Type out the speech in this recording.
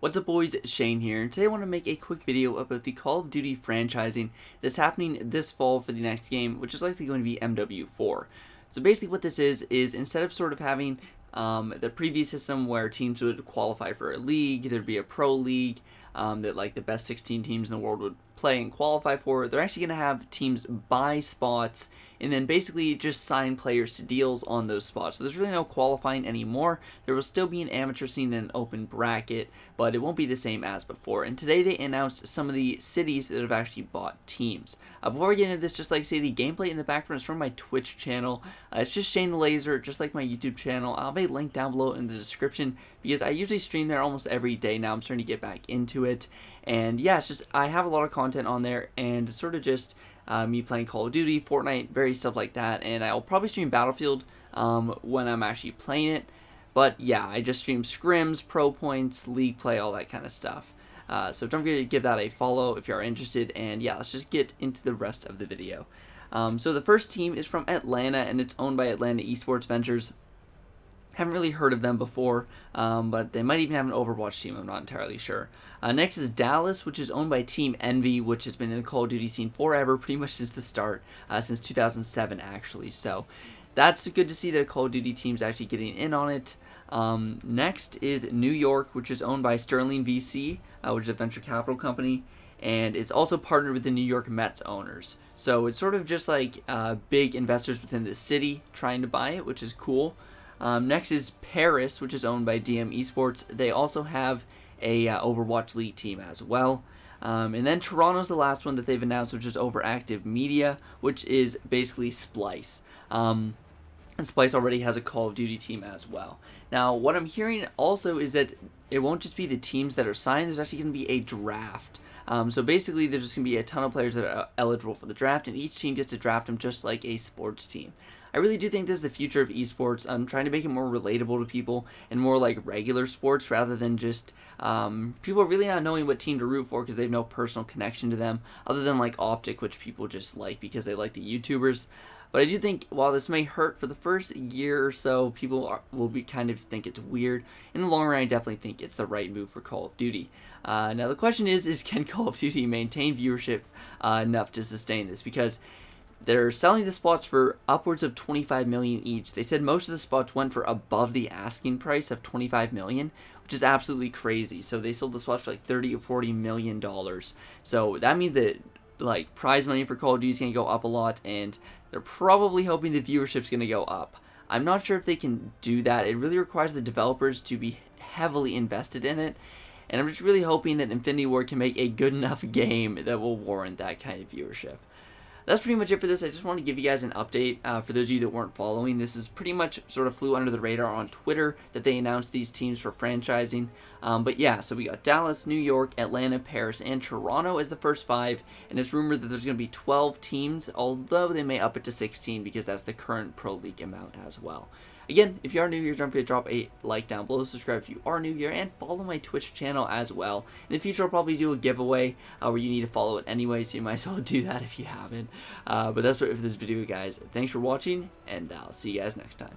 What's up boys, Shane here, and today I want to make a quick video about the Call of Duty franchising that's happening this fall for the next game, which is likely going to be MW4. So basically what this is instead of sort of having the previous system where teams would qualify for a league, there'd be a pro league that like the best 16 teams in the world would play and qualify for, they're actually going to have teams buy spots and then basically just sign players to deals on those spots. So there's really no qualifying anymore. There will still be an amateur scene and an open bracket, but it won't be the same as before. And today they announced some of the cities that have actually bought teams. Before we get into this, just like say the gameplay in the background is from my Twitch channel. It's just Shane the Laser, just like my YouTube channel. I'll have a link down below in the description because I usually stream there almost every day now. I'm starting to get back into it. And yeah, it's just I have a lot of content on there and sort of just me playing Call of Duty, Fortnite, various stuff like that. And I'll probably stream Battlefield when I'm actually playing it. But yeah, I just stream scrims, pro points, league play, all that kind of stuff. So don't forget to give that a follow if you are interested. And yeah, let's just get into the rest of the video. So the first team is from Atlanta and it's owned by Atlanta Esports Ventures. Haven't really heard of them before, but they might even have an Overwatch team, I'm not entirely sure. Next is Dallas, which is owned by Team Envy, which has been in the Call of Duty scene forever, pretty much since the start, since 2007 actually. So that's good to see that a Call of Duty team's actually getting in on it. Next is New York, which is owned by Sterling VC, which is a venture capital company, and it's also partnered with the New York Mets owners. So it's sort of just like big investors within the city trying to buy it, which is cool. Next is Paris, which is owned by DM Esports. They also have a Overwatch League team as well. And then Toronto's the last one that they've announced, which is Overactive Media, which is basically Splice. And Splice already has a Call of Duty team as well. Now, what I'm hearing also is that it won't just be the teams that are signed. There's actually going to be a draft. So basically, there's just going to be a ton of players that are eligible for the draft, and each team gets to draft them just like a sports team. I really do think this is the future of esports. I'm trying to make it more relatable to people and more like regular sports rather than just people really not knowing what team to root for because they have no personal connection to them other than like Optic, which people just like because they like the YouTubers. But I do think while this may hurt for the first year or so, people will be kind of think it's weird. In the long run, I definitely think it's the right move for Call of Duty. Now the question is can Call of Duty maintain viewership enough to sustain this? Because they're selling the spots for upwards of 25 million each. They said most of the spots went for above the asking price of 25 million, which is absolutely crazy. So they sold the spots for like 30 or 40 million dollars. So that means that like prize money for Call of Duty is going to go up a lot, and they're probably hoping the viewership's going to go up. I'm not sure if they can do that. It really requires the developers to be heavily invested in it, and I'm just really hoping that Infinity Ward can make a good enough game that will warrant that kind of viewership. That's pretty much it for this. I just want to give you guys an update for those of you that weren't following. This is pretty much sort of flew under the radar on Twitter that they announced these teams for franchising. But yeah, so we got Dallas, New York, Atlanta, Paris, and Toronto as the first 5. And it's rumored that there's going to be 12 teams, although they may up it to 16 because that's the current Pro League amount as well. Again, if you are new here, don't forget to drop a like down below, subscribe if you are new here, and follow my Twitch channel as well. In the future, I'll probably do a giveaway where you need to follow it anyway, so you might as well do that if you haven't. But that's it for this video, guys. Thanks for watching, and I'll see you guys next time.